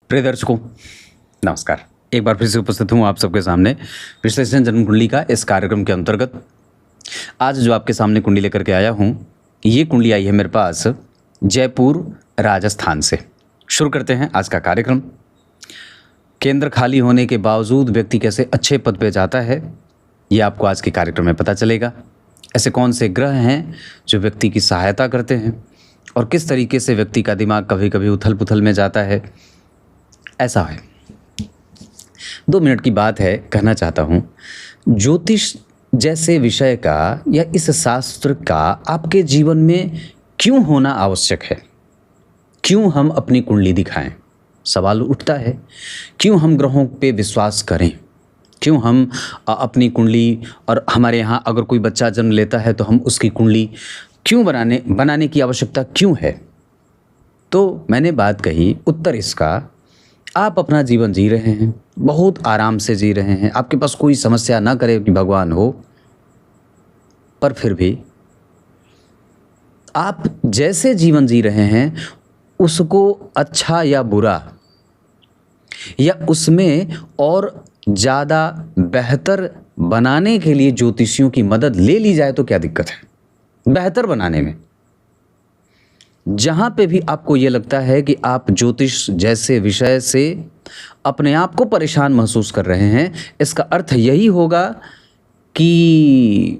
प्रिय दर्शकों, नमस्कार। एक बार फिर से उपस्थित हूँ आप सबके सामने विश्लेषण जन्म कुंडली का इस कार्यक्रम के अंतर्गत। आज जो आपके सामने कुंडली लेकर के आया हूँ, ये कुंडली आई है मेरे पास जयपुर राजस्थान से। शुरू करते हैं आज का कार्यक्रम। केंद्र खाली होने के बावजूद व्यक्ति कैसे अच्छे पद पे जाता है, ये आपको आज के कार्यक्रम में पता चलेगा। ऐसे कौन से ग्रह हैं जो व्यक्ति की सहायता करते हैं और किस तरीके से व्यक्ति का दिमाग कभी कभी उथल पुथल में जाता है। ऐसा है, 2 मिनट की बात है, कहना चाहता हूँ, ज्योतिष जैसे विषय का या इस शास्त्र का आपके जीवन में क्यों होना आवश्यक है। क्यों हम अपनी कुंडली दिखाएं, सवाल उठता है। क्यों हम ग्रहों पे विश्वास करें, क्यों हम अपनी कुंडली, और हमारे यहाँ अगर कोई बच्चा जन्म लेता है तो हम उसकी कुंडली क्यों बनाने की आवश्यकता क्यों है। तो मैंने बात कही, उत्तर इसका, आप अपना जीवन जी रहे हैं, बहुत आराम से जी रहे हैं, आपके पास कोई समस्या ना करे कि भगवान हो, पर फिर भी आप जैसे जीवन जी रहे हैं उसको अच्छा या बुरा या उसमें और ज़्यादा बेहतर बनाने के लिए ज्योतिषियों की मदद ले ली जाए तो क्या दिक्कत है। बेहतर बनाने में जहाँ पे भी आपको ये लगता है कि आप ज्योतिष जैसे विषय से अपने आप को परेशान महसूस कर रहे हैं, इसका अर्थ यही होगा कि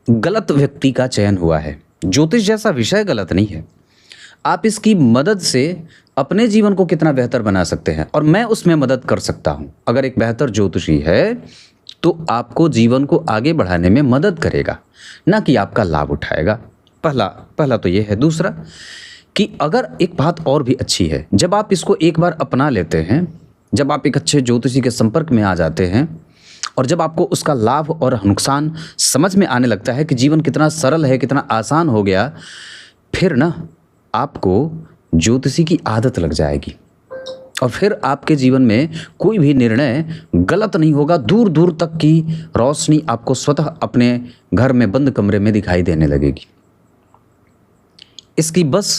गलत व्यक्ति का चयन हुआ है। ज्योतिष जैसा विषय गलत नहीं है, आप इसकी मदद से अपने जीवन को कितना बेहतर बना सकते हैं और मैं उसमें मदद कर सकता हूँ। अगर एक बेहतर ज्योतिषी है तो आपको जीवन को आगे बढ़ाने में मदद करेगा, ना कि आपका लाभ उठाएगा। पहला तो ये है। दूसरा कि अगर एक बात और भी अच्छी है, जब आप इसको एक बार अपना लेते हैं, जब आप एक अच्छे ज्योतिषी के संपर्क में आ जाते हैं और जब आपको उसका लाभ और नुकसान समझ में आने लगता है कि जीवन कितना सरल है, कितना आसान हो गया, फिर ना आपको ज्योतिषी की आदत लग जाएगी और फिर आपके जीवन में कोई भी निर्णय गलत नहीं होगा। दूर दूर तक की रोशनी आपको स्वतः अपने घर में बंद कमरे में दिखाई देने लगेगी। इसकी बस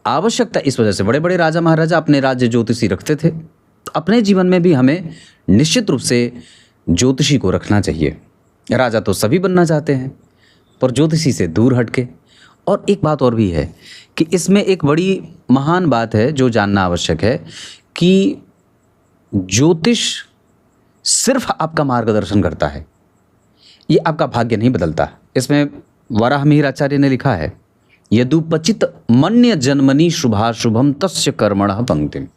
आवश्यकता इस वजह से बड़े बड़े राजा महाराजा अपने राज्य ज्योतिषी रखते थे, तो अपने जीवन में भी हमें निश्चित रूप से ज्योतिषी को रखना चाहिए। राजा तो सभी बनना चाहते हैं, पर ज्योतिषी से दूर हटके। और एक बात और भी है कि इसमें एक बड़ी महान बात है जो जानना आवश्यक है कि ज्योतिष सिर्फ आपका मार्गदर्शन करता है, ये आपका भाग्य नहीं बदलता। इसमें वराहमिहिर आचार्य ने लिखा है, यदुपचित मन्य जन्मनि शुभाशुभम तस्य कर्मणः पंक्तिम।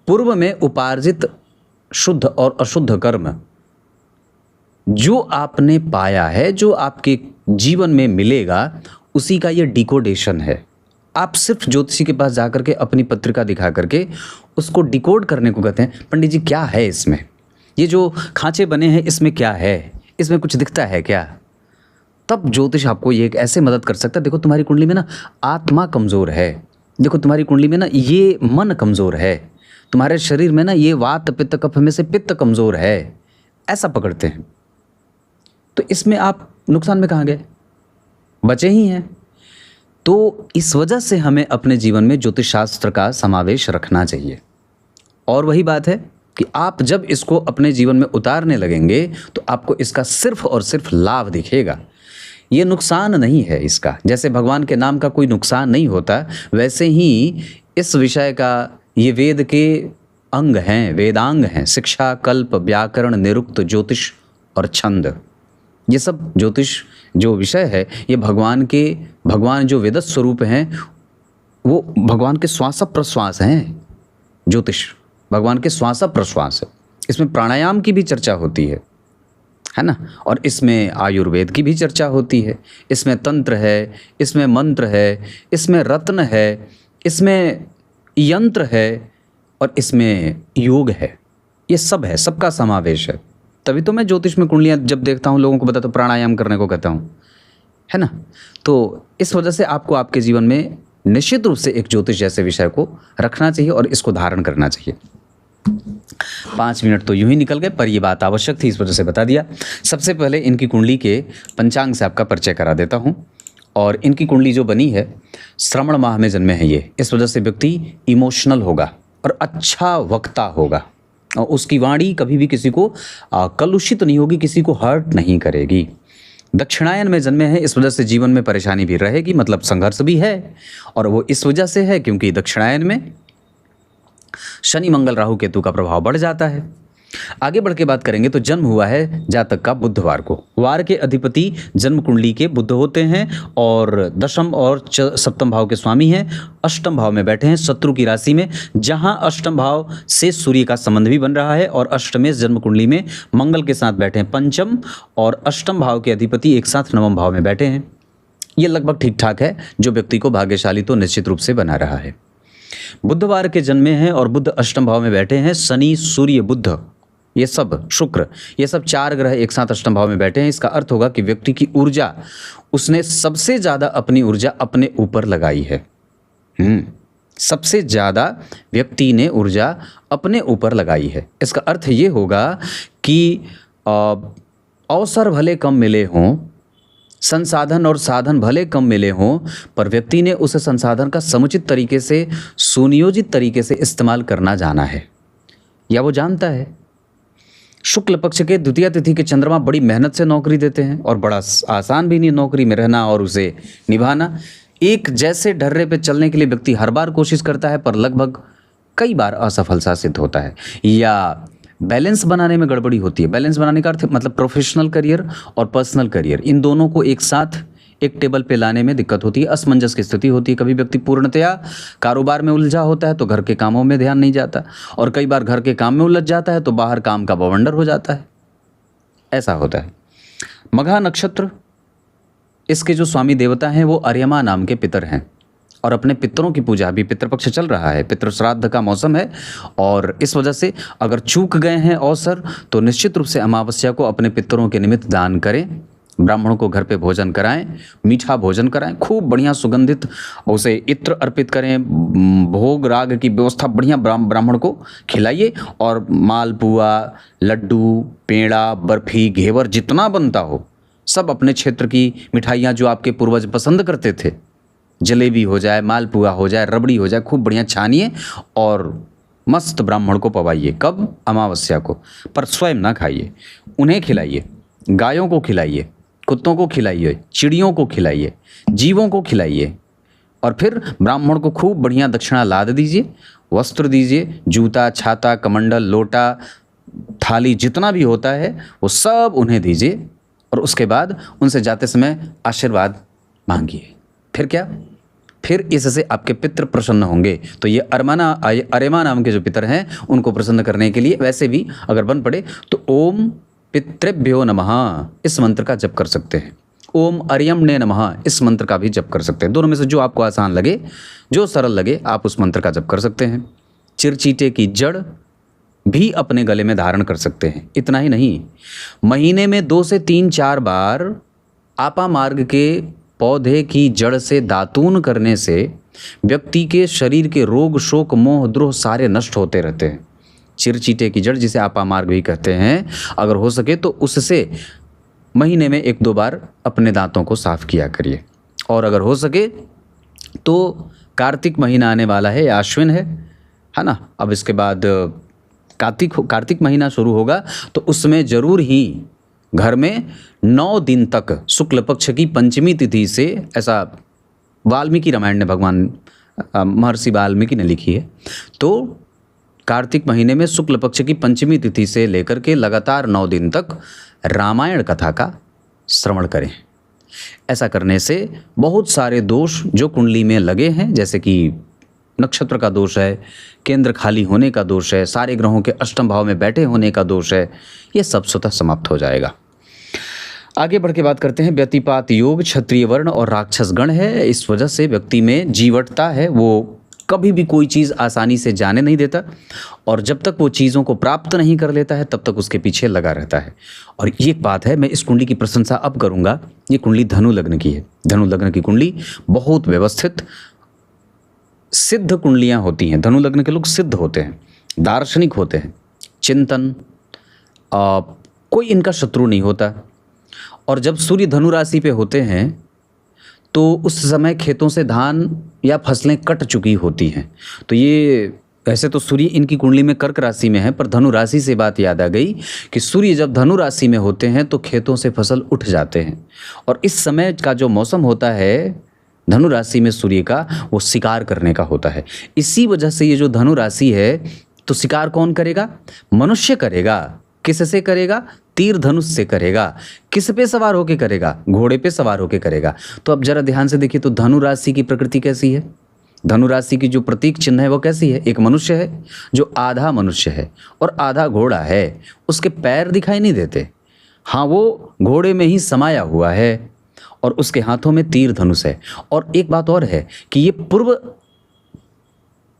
पूर्व में उपार्जित शुद्ध और अशुद्ध कर्म जो आपने पाया है, जो आपके जीवन में मिलेगा, उसी का ये डिकोडेशन है। आप सिर्फ ज्योतिषी के पास जाकर के अपनी पत्रिका दिखा करके उसको डिकोड करने को कहते हैं, पंडित जी क्या है इसमें, ये जो खांचे बने हैं इसमें क्या है, इसमें कुछ दिखता है क्या। तब ज्योतिष आपको ये एक ऐसे मदद कर सकता है, देखो तुम्हारी कुंडली में ना आत्मा कमज़ोर है, देखो तुम्हारी कुंडली में ना ये मन कमज़ोर है, तुम्हारे शरीर में ना ये वात पित्त कफ में से पित्त कमज़ोर है, ऐसा पकड़ते हैं। तो इसमें आप नुकसान में कहाँ गए, बचे ही हैं। तो इस वजह से हमें अपने जीवन में ज्योतिष शास्त्र का समावेश रखना चाहिए। और वही बात है कि आप जब इसको अपने जीवन में उतारने लगेंगे तो आपको इसका सिर्फ और सिर्फ लाभ दिखेगा, ये नुकसान नहीं है इसका। जैसे भगवान के नाम का कोई नुकसान नहीं होता, वैसे ही इस विषय का ये वेद के अंग हैं, वेदांग हैं, शिक्षा, कल्प, व्याकरण, निरुक्त, ज्योतिष और छंद। ये सब ज्योतिष जो विषय है, ये भगवान जो वेद स्वरूप हैं, वो भगवान के श्वास प्रश्वास हैं। ज्योतिष भगवान के श्वास प्रश्वास है। इसमें प्राणायाम की भी चर्चा होती है ना, और इसमें आयुर्वेद की भी चर्चा होती है, इसमें तंत्र है, इसमें मंत्र है, इसमें रत्न है, इसमें यंत्र है और इसमें योग है। ये सब है, सबका समावेश है। तभी तो मैं ज्योतिष में कुंडलियाँ जब देखता हूँ लोगों को बताता हूँ, प्राणायाम करने को कहता हूँ, है ना। तो इस वजह से आपको आपके जीवन में निश्चित रूप से एक ज्योतिष जैसे विषय को रखना चाहिए और इसको धारण करना चाहिए। 5 मिनट तो यूं ही निकल गए, पर ये बात आवश्यक थी, इस वजह से बता दिया। सबसे पहले इनकी कुंडली के पंचांग से आपका परिचय करा देता हूँ। और इनकी कुंडली जो बनी है, श्रवण माह में जन्मे हैं ये, इस वजह से व्यक्ति इमोशनल होगा, और अच्छा वक्ता होगा और उसकी वाणी कभी भी किसी को कलुषित नहीं होगी, किसी को हर्ट नहीं करेगी। दक्षिणायन में जन्मे हैं, इस वजह से जीवन में परेशानी भी रहेगी, मतलब संघर्ष भी है, और वो इस वजह से है क्योंकि दक्षिणायन में शनि मंगल राहु केतु का प्रभाव बढ़ जाता है। आगे बढ़ के बात करेंगे तो जन्म हुआ है जातक का बुधवार को। वार के अधिपति जन्म कुंडली के बुध होते हैं और दशम और सप्तम भाव के स्वामी हैं। अष्टम भाव में बैठे हैं शत्रु की राशि में, जहां अष्टम भाव से सूर्य का संबंध भी बन रहा है और अष्टमेश जन्म कुंडली में मंगल के साथ बैठे हैं। पंचम और अष्टम भाव के अधिपति एक साथ नवम भाव में बैठे हैं। ये लगभग ठीक ठाक है, जो व्यक्ति को भाग्यशाली तो निश्चित रूप से बना रहा है। बुधवार के जन्मे हैं और बुध अष्टम भाव में बैठे हैं। शनि, सूर्य, बुध, ये सब, शुक्र, ये सब 4 ग्रह एक साथ अष्टम भाव में बैठे हैं। इसका अर्थ होगा कि व्यक्ति की ऊर्जा, उसने सबसे ज़्यादा अपनी ऊर्जा अपने ऊपर लगाई है। सबसे ज़्यादा व्यक्ति ने ऊर्जा अपने ऊपर लगाई है। इसका अर्थ ये होगा कि अवसर भले कम मिले हों, संसाधन और साधन भले कम मिले हों, पर व्यक्ति ने उस संसाधन का समुचित तरीके से, सुनियोजित तरीके से इस्तेमाल करना जाना है, या वो जानता है। शुक्ल पक्ष के द्वितीय तिथि के चंद्रमा बड़ी मेहनत से नौकरी देते हैं और बड़ा आसान भी नहीं नौकरी में रहना और उसे निभाना। एक जैसे ढर्रे पे चलने के लिए व्यक्ति हर बार कोशिश करता है, पर लगभग कई बार असफल सा सिद्ध होता है, या बैलेंस बनाने में गड़बड़ी होती है। बैलेंस बनाने का अर्थ मतलब प्रोफेशनल करियर और पर्सनल करियर, इन दोनों को एक साथ एक टेबल पे लाने में दिक्कत होती है, असमंजस की स्थिति होती है। कभी व्यक्ति पूर्णतया कारोबार में उलझा होता है तो घर के कामों में ध्यान नहीं जाता, और कई बार घर के काम में उलझ जाता है तो बाहर काम का बवंडर हो जाता है। ऐसा होता है। मघा नक्षत्र, इसके जो स्वामी देवता हैं वो अर्यमा नाम के पितर हैं, और अपने पितरों की पूजा, अभी पितृपक्ष चल रहा है, पितृ श्राद्ध का मौसम है, और इस वजह से अगर चूक गए हैं अवसर तो निश्चित रूप से अमावस्या को अपने पितरों के निमित्त दान करें। ब्राह्मणों को घर पे भोजन कराएं, मीठा भोजन कराएं, खूब बढ़िया सुगंधित उसे इत्र अर्पित करें, भोग राग की व्यवस्था बढ़िया ब्राह्मण को खिलाइए, और मालपुआ, लड्डू, पेड़ा, बर्फी, घेवर जितना बनता हो सब अपने क्षेत्र की मिठाइयाँ जो आपके पूर्वज पसंद करते थे, जलेबी हो जाए, मालपुआ हो जाए, रबड़ी हो जाए, खूब बढ़िया छानिए और मस्त ब्राह्मण को पवाइए। कब? अमावस्या को। पर स्वयं ना खाइए, उन्हें खिलाइए, गायों को खिलाइए, कुत्तों को खिलाइए, चिड़ियों को खिलाइए, जीवों को खिलाइए, और फिर ब्राह्मण को खूब बढ़िया दक्षिणा लाद दीजिए, वस्त्र दीजिए, जूता, छाता, कमंडल, लोटा, थाली, जितना भी होता है वो सब उन्हें दीजिए, और उसके बाद उनसे जाते समय आशीर्वाद मांगिए। फिर क्या? फिर इससे आपके पितृ प्रसन्न होंगे। तो ये अर्यमा नाम के जो पितर हैं उनको प्रसन्न करने के लिए वैसे भी अगर बन पड़े तो ओम पितृभ्यो नमः इस मंत्र का जप कर सकते हैं। ओम अर्यम्णे नमः इस मंत्र का भी जप कर सकते हैं। दोनों में से जो आपको आसान लगे, जो सरल लगे, आप उस मंत्र का जप कर सकते हैं। चिरचीटे की जड़ भी अपने गले में धारण कर सकते हैं। इतना ही नहीं, महीने में 2 से 3-4 बार आपा मार्ग के पौधे की जड़ से दातून करने से व्यक्ति के शरीर के रोग, शोक, मोह, द्रोह सारे नष्ट होते रहते हैं। चिरचीटे की जड़, जिसे आपा मार्ग भी कहते हैं, अगर हो सके तो उससे महीने में 1-2 बार अपने दांतों को साफ किया करिए। और अगर हो सके तो कार्तिक महीना आने वाला है, या अश्विन है ना, अब इसके बाद कार्तिक महीना शुरू होगा, तो उसमें जरूर ही घर में 9 दिन तक शुक्ल पक्ष की पंचमी तिथि से, ऐसा वाल्मीकि रामायण ने भगवान महर्षि वाल्मीकि ने लिखी है, तो कार्तिक महीने में शुक्ल पक्ष की पंचमी तिथि से लेकर के लगातार 9 दिन तक रामायण कथा का श्रवण करें। ऐसा करने से बहुत सारे दोष जो कुंडली में लगे हैं, जैसे कि नक्षत्र का दोष है, केंद्र खाली होने का दोष है, सारे ग्रहों के अष्टम भाव में बैठे होने का दोष है, ये सब स्वतः समाप्त हो जाएगा। आगे बढ़ के बात करते हैं। व्यतिपात योग क्षत्रिय वर्ण और राक्षस गण है, इस वजह से व्यक्ति में जीवटता है, वो कभी भी कोई चीज़ आसानी से जाने नहीं देता, और जब तक वो चीज़ों को प्राप्त नहीं कर लेता है तब तक उसके पीछे लगा रहता है। और ये एक बात है, मैं इस कुंडली की प्रशंसा अब करूँगा। ये कुंडली धनु लग्न की है। धनु लग्न की कुंडली बहुत व्यवस्थित सिद्ध कुंडलियाँ होती हैं। धनु लग्न के लोग सिद्ध होते हैं, दार्शनिक होते हैं, चिंतन, कोई इनका शत्रु नहीं होता। और जब सूर्य धनु राशि पे होते हैं तो उस समय खेतों से धान या फसलें कट चुकी होती हैं, तो ये वैसे तो सूर्य इनकी कुंडली में कर्क राशि में है, पर धनु राशि से बात याद आ गई कि सूर्य जब धनु राशि में होते हैं तो खेतों से फसल उठ जाते हैं, और इस समय का जो मौसम होता है धनु राशि में सूर्य का, वो शिकार करने का होता है। इसी वजह से ये जो धनु राशि है, तो शिकार कौन करेगा? मनुष्य करेगा। किससे करेगा? तीर धनुष से करेगा। किस पे सवार होके करेगा? घोड़े पे सवार होके करेगा। तो अब जरा ध्यान से देखिए, तो धनु राशि की प्रकृति कैसी है? धनु राशि की जो प्रतीक चिन्ह है वो कैसी है? एक मनुष्य है जो आधा मनुष्य है और आधा घोड़ा है। उसके पैर दिखाई नहीं देते, हाँ वो घोड़े में ही समाया हुआ है, और उसके हाथों में तीर धनुष है। और एक बात और है कि ये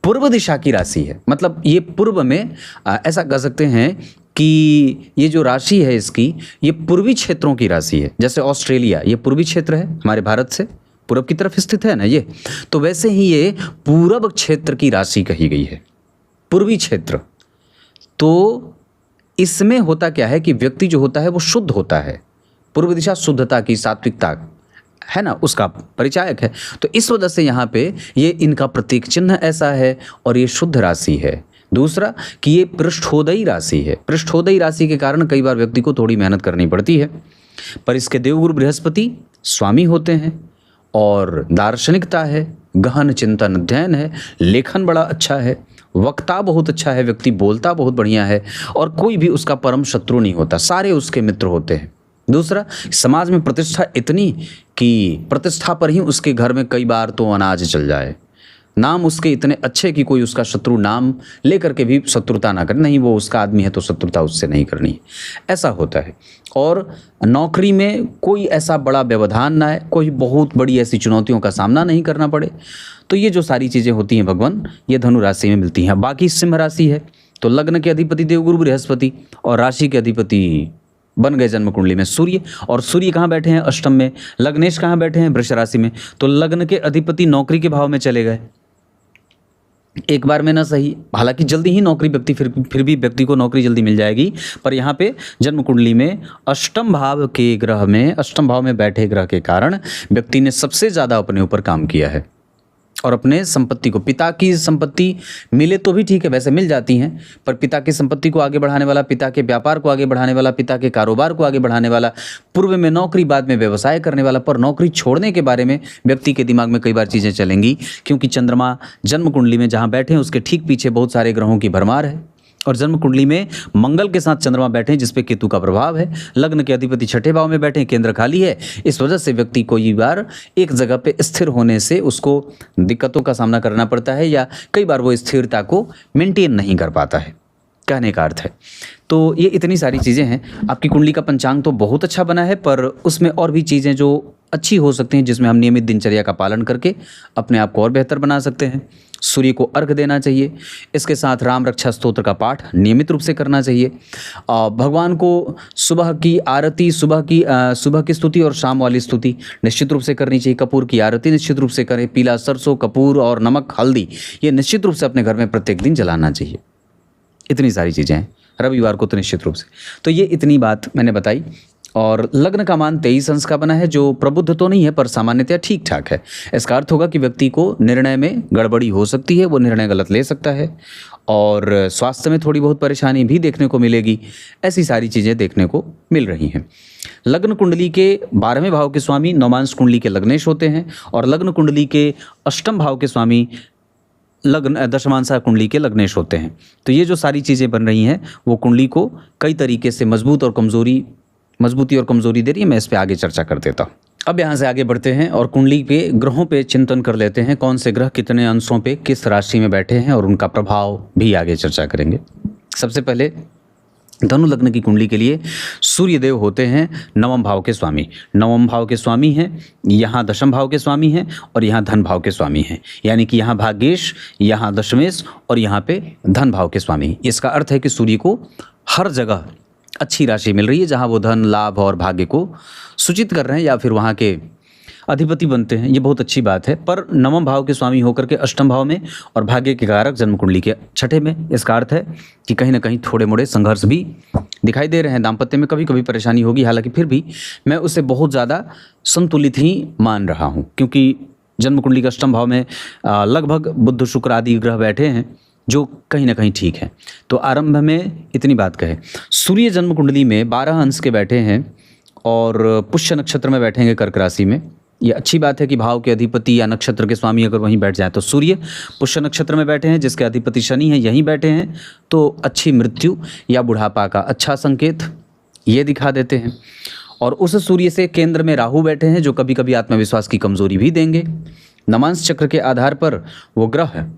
पूर्व दिशा की राशि है, मतलब ये पूर्व में ऐसा कह सकते हैं कि ये जो राशि है इसकी, ये पूर्वी क्षेत्रों की राशि है। जैसे ऑस्ट्रेलिया ये पूर्वी क्षेत्र है, हमारे भारत से पूर्व की तरफ स्थित है ना ये, तो वैसे ही ये पूर्व क्षेत्र की राशि कही गई है, पूर्वी क्षेत्र। तो इसमें होता क्या है कि व्यक्ति जो होता है वो शुद्ध होता है। पूर्व दिशा शुद्धता की, सात्विकता है ना, उसका परिचायक है। तो इस वजह से यहाँ पे ये इनका प्रतीक चिन्ह ऐसा है, और ये शुद्ध राशि है। दूसरा कि ये पृष्ठोदयी राशि है। पृष्ठोदयी राशि के कारण कई बार व्यक्ति को थोड़ी मेहनत करनी पड़ती है, पर इसके देवगुरु बृहस्पति स्वामी होते हैं, और दार्शनिकता है, गहन चिंतन अध्ययन है, लेखन बड़ा अच्छा है, वक्ता बहुत अच्छा है, व्यक्ति बोलता बहुत बढ़िया है, और कोई भी उसका परम शत्रु नहीं होता, सारे उसके मित्र होते हैं। दूसरा, समाज में प्रतिष्ठा इतनी कि प्रतिष्ठा पर ही उसके घर में कई बार तो अनाज चल जाए। नाम उसके इतने अच्छे कि कोई उसका शत्रु नाम लेकर के भी शत्रुता ना करे, नहीं वो उसका आदमी है तो शत्रुता उससे नहीं करनी है, ऐसा होता है। और नौकरी में कोई ऐसा बड़ा व्यवधान ना है, कोई बहुत बड़ी ऐसी चुनौतियों का सामना नहीं करना पड़े। तो ये जो सारी चीज़ें होती हैं भगवान, ये धनु राशि में मिलती हैं। बाकी सिंह राशि है तो लग्न के अधिपति देवगुरु बृहस्पति, और राशि के अधिपति बन गए जन्म कुंडली में सूर्य। और सूर्य कहाँ बैठे हैं? अष्टम में। लग्नेश कहाँ बैठे हैं? वृष राशि में। तो लग्न के अधिपति नौकरी के भाव में चले गए, एक बार में ना सही, हालांकि जल्दी ही नौकरी व्यक्ति फिर भी व्यक्ति को नौकरी जल्दी मिल जाएगी, पर यहाँ पे जन्म कुंडली में अष्टम भाव के ग्रह में, अष्टम भाव में बैठे ग्रह के कारण व्यक्ति ने सबसे ज़्यादा अपने ऊपर काम किया है, और अपने संपत्ति को, पिता की संपत्ति मिले तो भी ठीक है, वैसे मिल जाती हैं, पर पिता की संपत्ति को आगे बढ़ाने वाला, पिता के व्यापार को आगे बढ़ाने वाला, पिता के कारोबार को आगे बढ़ाने वाला, पूर्व में नौकरी बाद में व्यवसाय करने वाला, पर नौकरी छोड़ने के बारे में व्यक्ति के दिमाग में कई बार चीज़ें चलेंगी, क्योंकि चंद्रमा जन्म कुंडली में जहाँ बैठे हैं उसके ठीक पीछे बहुत सारे ग्रहों की भरमार है, और जन्म कुंडली में मंगल के साथ चंद्रमा बैठे हैं जिसपे केतु का प्रभाव है। लग्न के अधिपति छठे भाव में बैठे हैं, केंद्र खाली है। इस वजह से व्यक्ति को कई बार एक जगह पे स्थिर होने से उसको दिक्कतों का सामना करना पड़ता है, या कई बार वो स्थिरता को मेंटेन नहीं कर पाता है, कहने का अर्थ है। तो ये इतनी सारी चीज़ें हैं। आपकी कुंडली का पंचांग तो बहुत अच्छा बना है, पर उसमें और भी चीज़ें जो अच्छी हो सकती हैं, जिसमें हम नियमित दिनचर्या का पालन करके अपने आप को और बेहतर बना सकते हैं। सूर्य को अर्घ देना चाहिए, इसके साथ राम रक्षा स्तोत्र का पाठ नियमित रूप से करना चाहिए। भगवान को सुबह की आरती, सुबह की स्तुति और शाम वाली स्तुति निश्चित रूप से करनी चाहिए। कपूर की आरती निश्चित रूप से करें। पीला सरसों, कपूर और नमक, हल्दी ये निश्चित रूप से अपने घर में प्रत्येक दिन जलाना चाहिए। इतनी सारी चीज़ें हैं। रविवार को तो निश्चित रूप से। तो ये इतनी बात मैंने बताई। और लग्न का मान 23 अंश का बना है, जो प्रबुद्ध तो नहीं है पर सामान्यतया ठीक ठाक है। इसका अर्थ होगा कि व्यक्ति को निर्णय में गड़बड़ी हो सकती है, वो निर्णय गलत ले सकता है, और स्वास्थ्य में थोड़ी बहुत परेशानी भी देखने को मिलेगी। ऐसी सारी चीज़ें देखने को मिल रही हैं। लग्न कुंडली के 12वें भाव के स्वामी नवमांश कुंडली के लग्नेश होते हैं, और लग्न कुंडली के अष्टम भाव के स्वामी लग्न दशमांशा कुंडली के लग्नेश होते हैं। तो ये जो सारी चीज़ें बन रही हैं वो कुंडली को कई तरीके से मजबूती और कमज़ोरी दे रही है। मैं इस पे आगे चर्चा कर देता हूँ। अब यहाँ से आगे बढ़ते हैं और कुंडली पे ग्रहों पे चिंतन कर लेते हैं, कौन से ग्रह कितने अंशों पे किस राशि में बैठे हैं, और उनका प्रभाव भी आगे चर्चा करेंगे। सबसे पहले धनु लग्न की कुंडली के लिए सूर्यदेव होते हैं नवम भाव के स्वामी। नवम भाव के स्वामी हैं, यहाँ दशम भाव के स्वामी हैं, और यहाँ धन भाव के स्वामी हैं। यानी कि यहाँ भाग्येश, यहाँ दशमेश, और यहाँ पे धन भाव के स्वामी। इसका अर्थ है कि सूर्य को हर जगह अच्छी राशि मिल रही है, जहाँ वो धन, लाभ और भाग्य को सूचित कर रहे हैं या फिर वहाँ के अधिपति बनते हैं। ये बहुत अच्छी बात है। पर नवम भाव के स्वामी होकर के अष्टम भाव में और भाग्य के कारक जन्म कुंडली के छठे में, इसका अर्थ है कि कहीं ना कहीं थोड़े मोड़े संघर्ष भी दिखाई दे रहे हैं। दाम्पत्य में कभी कभी परेशानी होगी, हालांकि फिर भी मैं उसे बहुत ज़्यादा संतुलित ही मान रहा हूँ, क्योंकि जन्म कुंडली के अष्टम भाव में लगभग बुध, शुक्र आदि ग्रह बैठे हैं, जो कहीं ना कहीं ठीक है। तो आरंभ में इतनी बात कहे, सूर्य जन्म कुंडली में 12 अंश के बैठे हैं और पुष्य नक्षत्र में बैठेंगे कर्क राशि में। ये अच्छी बात है कि भाव के अधिपति या नक्षत्र के स्वामी अगर वहीं बैठ जाए, तो सूर्य पुष्य नक्षत्र में बैठे हैं जिसके अधिपति शनि हैं, यहीं बैठे हैं, तो अच्छी मृत्यु या बुढ़ापा का अच्छा संकेत ये दिखा देते हैं। और उस सूर्य से केंद्र में राहु बैठे हैं जो कभी कभी आत्मविश्वास की कमजोरी भी देंगे। नवांश चक्र के आधार पर वो ग्रह है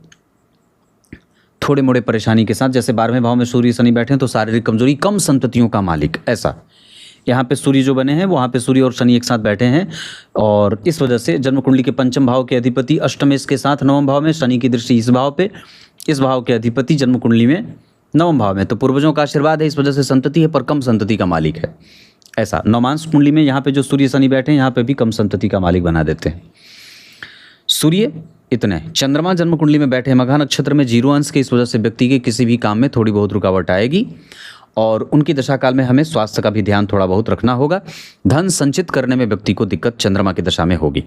थोड़े मोड़े परेशानी के साथ, जैसे 12वें भाव में सूर्य शनि बैठे हैं तो शारीरिक कमजोरी, कम संततियों का मालिक, ऐसा यहाँ पे सूर्य जो बने हैं वहाँ पे सूर्य और शनि एक साथ बैठे हैं और इस वजह से जन्म कुंडली के पंचम भाव के अधिपति अष्टमेश के साथ नवम भाव में, शनि की दृष्टि इस भाव पे, इस भाव के अधिपति जन्म कुंडली में नवम भाव में, तो पूर्वजों का आशीर्वाद है, इस वजह से संतति है पर कम संतति का मालिक है। ऐसा नवमांश कुंडली में यहाँ पे जो सूर्य शनि बैठे हैं यहाँ पे भी कम संतति का मालिक बना देते हैं। सूर्य इतने, चंद्रमा जन्म कुंडली में बैठे मघा नक्षत्र में 0 अंश के, इस वजह से व्यक्ति के किसी भी काम में थोड़ी बहुत रुकावट आएगी और उनकी दशा काल में हमें स्वास्थ्य का भी ध्यान थोड़ा बहुत रखना होगा। धन संचित करने में व्यक्ति को दिक्कत चंद्रमा की दशा में होगी।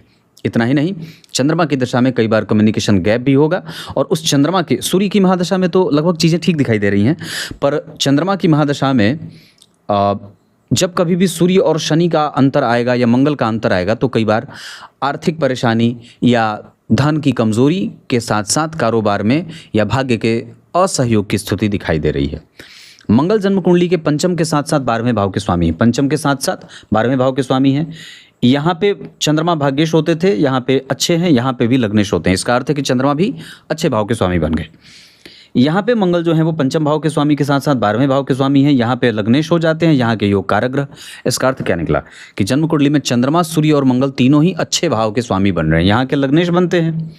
इतना ही नहीं, चंद्रमा की दशा में कई बार कम्युनिकेशन गैप भी होगा और उस चंद्रमा की, सूर्य की महादशा में तो लगभग चीज़ें ठीक दिखाई दे रही हैं, पर चंद्रमा की महादशा में जब कभी भी सूर्य और शनि का अंतर आएगा या मंगल का अंतर आएगा तो कई बार आर्थिक परेशानी या धन की कमजोरी के साथ साथ कारोबार में या भाग्य के असहयोग की स्थिति दिखाई दे रही है। मंगल जन्म कुंडली के पंचम के साथ साथ 12वें भाव के स्वामी हैं, पंचम के साथ साथ 12वें भाव के स्वामी हैं। यहाँ पे चंद्रमा भाग्येश होते थे, यहाँ पे अच्छे हैं, यहाँ पे भी लग्नेश होते हैं, इसका अर्थ है कि चंद्रमा भी अच्छे भाव के स्वामी बन गए। यहाँ पे मंगल जो है वो पंचम भाव के स्वामी के साथ साथ 12वें भाव के स्वामी हैं, यहाँ पे लग्नेश हो जाते हैं, यहाँ के योग कारक ग्रह। इसका अर्थ क्या निकला कि जन्म कुंडली में चंद्रमा, सूर्य और मंगल तीनों ही अच्छे भाव के स्वामी बन रहे हैं। यहाँ के लग्नेश बनते हैं,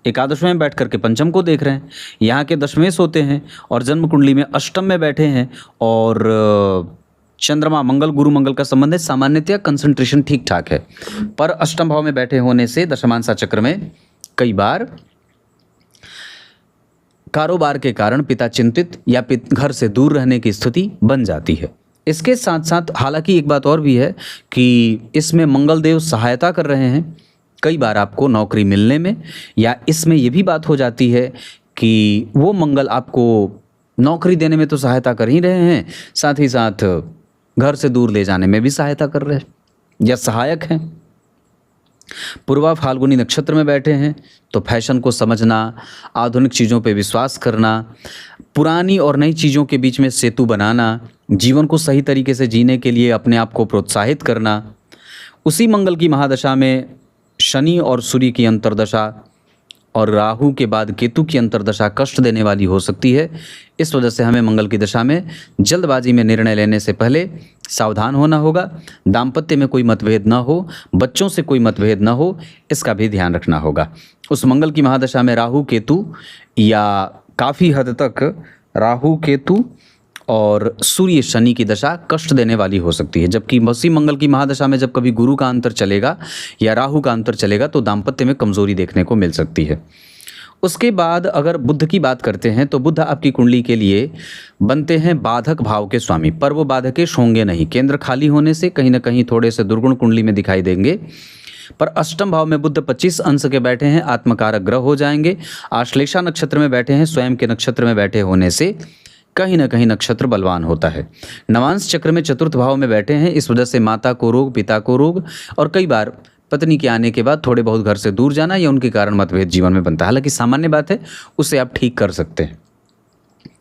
एकादशवें में बैठ करके पंचम को देख रहे हैं, यहाँ के दशमेश होते हैं और जन्म कुंडली में अष्टम में बैठे हैं और चंद्रमा मंगल, गुरु मंगल का संबंध है, सामान्यतः कंसंट्रेशन ठीक ठाक है, पर अष्टम भाव में बैठे होने से दशमांशा चक्र में कई बार कारोबार के कारण पिता चिंतित या घर से दूर रहने की स्थिति बन जाती है। इसके साथ साथ हालांकि एक बात और भी है कि इसमें मंगल देव सहायता कर रहे हैं कई बार आपको नौकरी मिलने में, या इसमें ये भी बात हो जाती है कि वो मंगल आपको नौकरी देने में तो सहायता कर ही रहे हैं, साथ ही साथ घर से दूर ले जाने में भी सहायता कर रहे हैं या सहायक हैं। पूर्वा फाल्गुनी नक्षत्र में बैठे हैं तो फैशन को समझना, आधुनिक चीज़ों पे विश्वास करना, पुरानी और नई चीज़ों के बीच में सेतु बनाना, जीवन को सही तरीके से जीने के लिए अपने आप को प्रोत्साहित करना। उसी मंगल की महादशा में शनि और सूर्य की अंतर्दशा और राहु के बाद केतु की अंतर्दशा कष्ट देने वाली हो सकती है। इस वजह से हमें मंगल की दशा में जल्दबाजी में निर्णय लेने से पहले सावधान होना होगा। दाम्पत्य में कोई मतभेद ना हो, बच्चों से कोई मतभेद ना हो, इसका भी ध्यान रखना होगा। उस मंगल की महादशा में राहु केतु या काफ़ी हद तक राहु केतु और सूर्य शनि की दशा कष्ट देने वाली हो सकती है, जबकि उसी मंगल की महादशा में जब कभी गुरु का अंतर चलेगा या राहु का अंतर चलेगा तो दाम्पत्य में कमजोरी देखने को मिल सकती है। उसके बाद अगर बुध की बात करते हैं तो बुध आपकी कुंडली के लिए बनते हैं बाधक भाव के स्वामी, पर वो बाधकेश होंगे नहीं। केंद्र खाली होने से कहीं ना कहीं थोड़े से दुर्गुण कुंडली में दिखाई देंगे, पर अष्टम भाव में बुध 25 अंश के बैठे हैं, आत्मकारक ग्रह हो जाएंगे। आश्लेषा नक्षत्र में बैठे हैं, स्वयं के नक्षत्र में बैठे होने से कहीं ना कहीं नक्षत्र बलवान होता है। नवांश चक्र में चतुर्थ भाव में बैठे हैं, इस वजह से माता को रोग, पिता को रोग और कई बार पत्नी के आने के बाद थोड़े बहुत घर से दूर जाना या उनके कारण मतभेद जीवन में बनता है। हालांकि सामान्य बात है, उससे आप ठीक कर सकते हैं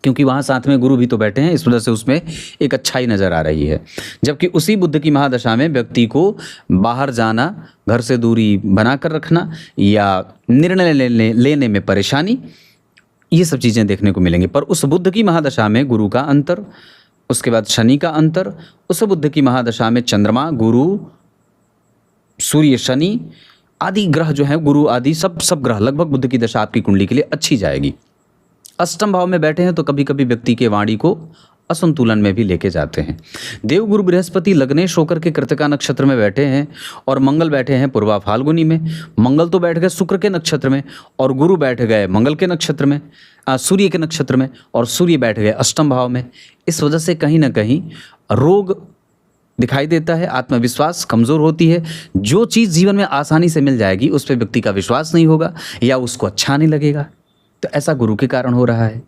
क्योंकि वहाँ साथ में गुरु भी तो बैठे हैं, इस वजह से उसमें एक अच्छाई नज़र आ रही है। जबकि उसी बुध की महादशा में व्यक्ति को बाहर जाना, घर से दूरी बनाकर रखना या निर्णय लेने में परेशानी, ये सब चीज़ें देखने को मिलेंगी। पर उस बुध की महादशा में गुरु का अंतर, उसके बाद शनि का अंतर, उस बुध की महादशा में चंद्रमा, गुरु, सूर्य, शनि आदि ग्रह जो हैं, गुरु आदि सब ग्रह लगभग बुध की दशा आपकी कुंडली के लिए अच्छी जाएगी। अष्टम भाव में बैठे हैं तो कभी कभी व्यक्ति के वाणी को असंतुलन में भी लेके जाते हैं। देवगुरु बृहस्पति लग्नेश होकर के कृतिका नक्षत्र में बैठे हैं और मंगल बैठे हैं पूर्वा फाल्गुनी में। मंगल तो बैठ गए शुक्र के नक्षत्र में और गुरु बैठ गए मंगल के नक्षत्र में, सूर्य के नक्षत्र में, और सूर्य बैठ गए अष्टम भाव में। इस वजह से कहीं ना कहीं रोग दिखाई देता है, आत्मविश्वास कमज़ोर होती है। जो चीज़ जीवन में आसानी से मिल जाएगी उस पर व्यक्ति का विश्वास नहीं होगा या उसको अच्छा नहीं लगेगा। तो ऐसा गुरु के कारण हो रहा है।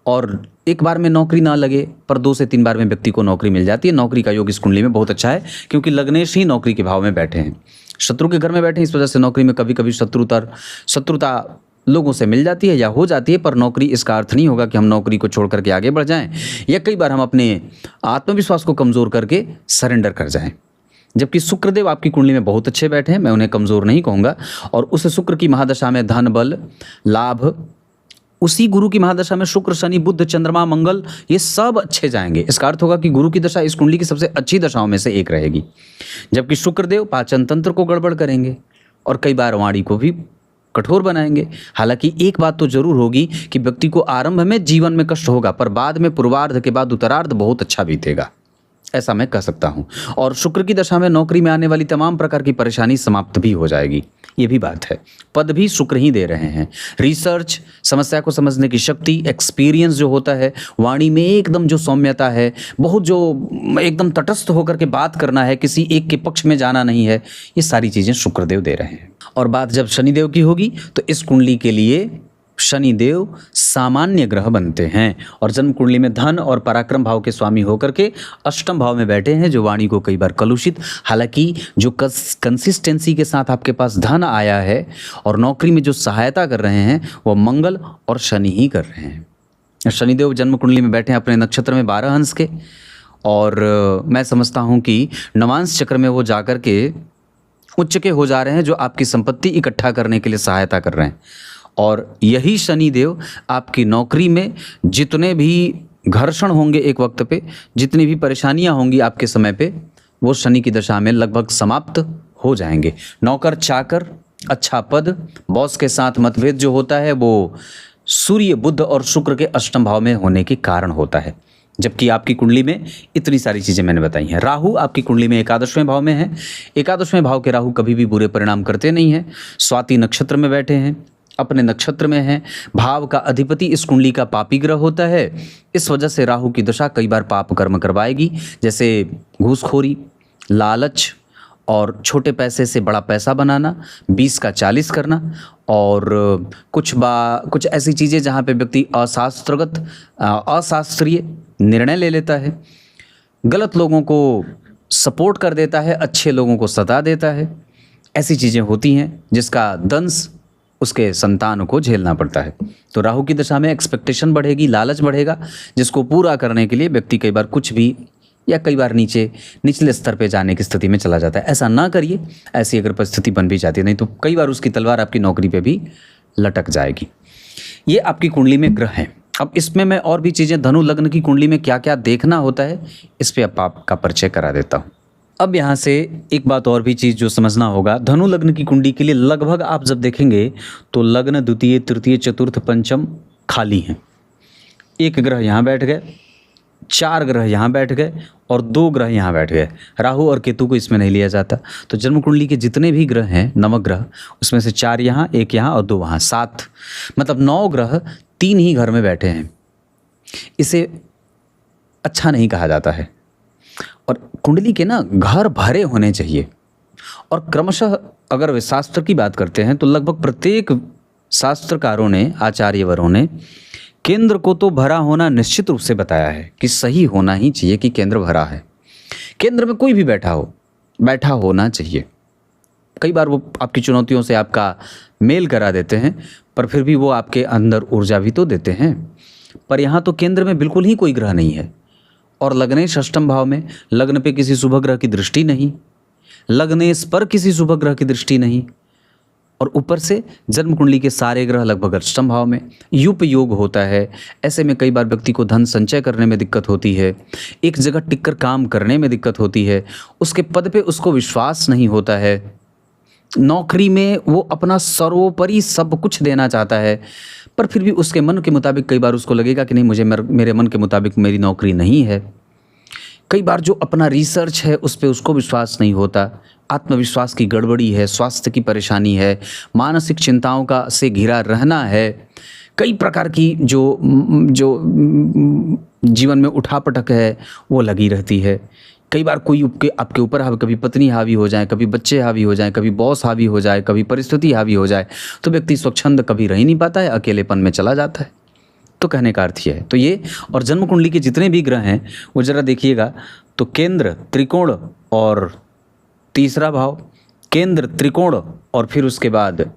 और एक बार में नौकरी ना लगे पर 2 से 3 बार में व्यक्ति को नौकरी मिल जाती है। नौकरी का योग इस कुंडली में बहुत अच्छा है, क्योंकि लग्नेश ही नौकरी के भाव में बैठे हैं, शत्रु के घर में बैठे हैं। इस वजह से नौकरी में कभी कभी शत्रुता लोगों से मिल जाती है या हो जाती है, पर नौकरी इसका अर्थ नहीं होगा कि हम नौकरी को छोड़ करके आगे बढ़ जाएं, या कई बार हम अपने आत्मविश्वास को कमज़ोर करके सरेंडर कर जाएं। जबकि शुक्रदेव आपकी कुंडली में बहुत अच्छे बैठे हैं, मैं उन्हें कमज़ोर नहीं कहूँगा। और उस शुक्र की महादशा में धन, बल, लाभ, उसी गुरु की महादशा में शुक्र, शनि, बुध, चंद्रमा, मंगल, ये सब अच्छे जाएंगे। इसका अर्थ होगा कि गुरु की दशा इस कुंडली की सबसे अच्छी दशाओं में से एक रहेगी। जबकि शुक्रदेव पाचन तंत्र को गड़बड़ करेंगे और कई बार वाणी को भी कठोर बनाएंगे। हालांकि एक बात तो जरूर होगी कि व्यक्ति को आरंभ में जीवन में कष्ट होगा, पर बाद में पूर्वार्ध के बाद उत्तरार्ध बहुत अच्छा बीतेगा, ऐसा मैं कह सकता हूँ। और शुक्र की दशा में नौकरी में आने वाली तमाम प्रकार की परेशानी समाप्त भी हो जाएगी, ये भी बात है। पद भी शुक्र ही दे रहे हैं। रिसर्च, समस्या को समझने की शक्ति, एक्सपीरियंस जो होता है, वाणी में एकदम जो सौम्यता है, बहुत जो एकदम तटस्थ होकर के बात करना है, किसी एक के पक्ष में जाना नहीं है, ये सारी चीज़ें शुक्रदेव दे रहे हैं। और बात जब शनिदेव की होगी तो इस कुंडली के लिए शनिदेव सामान्य ग्रह बनते हैं और जन्म कुंडली में धन और पराक्रम भाव के स्वामी होकर के अष्टम भाव में बैठे हैं, जो वाणी को कई बार कलुषित। हालांकि जो कंसिस्टेंसी के साथ आपके पास धन आया है और नौकरी में जो सहायता कर रहे हैं वो मंगल और शनि ही कर रहे हैं। शनिदेव जन्म कुंडली में बैठे हैं अपने नक्षत्र में 12 अंश के, और मैं समझता हूँ कि नवांश चक्र में वो जाकर के उच्च के हो जा रहे हैं, जो आपकी संपत्ति इकट्ठा करने के लिए सहायता कर रहे हैं। और यही शनिदेव आपकी नौकरी में जितने भी घर्षण होंगे एक वक्त पे, जितनी भी परेशानियां होंगी आपके समय पे, वो शनि की दशा में लगभग समाप्त हो जाएंगे। नौकर चाकर, अच्छा पद, बॉस के साथ मतभेद जो होता है वो सूर्य, बुध और शुक्र के अष्टम भाव में होने के कारण होता है। जबकि आपकी कुंडली में इतनी सारी चीज़ें मैंने बताई हैं। राहु आपकी कुंडली में 11वें भाव में है। 11वें भाव के राहु कभी भी बुरे परिणाम करते नहीं हैं। स्वाति नक्षत्र में बैठे हैं, अपने नक्षत्र में हैं। भाव का अधिपति इस कुंडली का पापी ग्रह होता है। इस वजह से राहु की दशा कई बार पाप कर्म करवाएगी, जैसे घूसखोरी, लालच और छोटे पैसे से बड़ा पैसा बनाना, 20 का 40 करना, और कुछ ऐसी चीज़ें जहाँ पे व्यक्ति अशास्त्रीय निर्णय ले लेता है, गलत लोगों को सपोर्ट कर देता है, अच्छे लोगों को सता देता है। ऐसी चीज़ें होती हैं जिसका दंश उसके संतान को झेलना पड़ता है। तो राहु की दशा में एक्सपेक्टेशन बढ़ेगी, लालच बढ़ेगा, जिसको पूरा करने के लिए व्यक्ति कई बार कुछ भी या कई बार निचले स्तर पे जाने की स्थिति में चला जाता है। ऐसा ना करिए। ऐसी अगर परिस्थिति बन भी जाती है, नहीं तो कई बार उसकी तलवार आपकी नौकरी पे भी लटक जाएगी। ये आपकी कुंडली में ग्रह हैं। अब इसमें मैं और भी चीज़ें, धनु लग्न की कुंडली में क्या क्या देखना होता है, इस पर आपका परिचय करा देता हूँ। अब यहाँ से एक बात और भी चीज़ जो समझना होगा, धनु लग्न की कुंडली के लिए लगभग आप जब देखेंगे तो लग्न, द्वितीय, तृतीय, चतुर्थ, पंचम खाली हैं। एक ग्रह यहाँ बैठ गए, 4 ग्रह यहाँ बैठ गए और 2 ग्रह यहाँ बैठ गए। राहु और केतु को इसमें नहीं लिया जाता। तो जन्म कुंडली के जितने भी ग्रह हैं, नवग्रह, उसमें से 4 यहाँ, 1 यहाँ और 2 वहाँ, 7, मतलब 9 ग्रह 3 ही घर में बैठे हैं। इसे अच्छा नहीं कहा जाता है। और कुंडली के ना घर भरे होने चाहिए। और क्रमशः अगर वे शास्त्र की बात करते हैं तो लगभग प्रत्येक शास्त्रकारों ने, आचार्यवरों ने केंद्र को तो भरा होना निश्चित रूप से बताया है कि सही होना ही चाहिए कि केंद्र भरा है। केंद्र में कोई भी बैठा होना चाहिए। कई बार वो आपकी चुनौतियों से आपका मेल करा देते हैं, पर फिर भी वो आपके अंदर ऊर्जा भी तो देते हैं। पर यहाँ तो केंद्र में बिल्कुल ही कोई ग्रह नहीं है। और लग्नेश अष्टम भाव में, लग्न पे किसी शुभ ग्रह की दृष्टि नहीं, लग्नेश पर किसी शुभ ग्रह की दृष्टि नहीं, और ऊपर से जन्म कुंडली के सारे ग्रह लगभग अष्टम भाव में। युप योग होता है। ऐसे में कई बार व्यक्ति को धन संचय करने में दिक्कत होती है, एक जगह टिककर काम करने में दिक्कत होती है, उसके पद पे उसको विश्वास नहीं होता है, नौकरी में वो अपना सर्वोपरि सब कुछ देना चाहता है, पर फिर भी उसके मन के मुताबिक कई बार उसको लगेगा कि नहीं, मुझे मेरे मन के मुताबिक मेरी नौकरी नहीं है। कई बार जो अपना रिसर्च है उस पर उसको विश्वास नहीं होता, आत्मविश्वास की गड़बड़ी है, स्वास्थ्य की परेशानी है, मानसिक चिंताओं का से घिरा रहना है, कई प्रकार की जो जीवन में उठापटक है वो लगी रहती है। कई बार कोई आपके ऊपर कभी पत्नी हावी हो जाए, कभी बच्चे हावी हो जाए, कभी बॉस हावी हो जाए, कभी परिस्थिति हावी हो जाए, तो व्यक्ति स्वच्छंद कभी रह ही नहीं पाता है, अकेलेपन में चला जाता है। तो कहने का अर्थ यह है। तो ये और जन्म कुंडली के जितने भी ग्रह हैं वो ज़रा देखिएगा, तो केंद्र, त्रिकोण और तीसरा भाव, केंद्र, त्रिकोण और फिर उसके बाद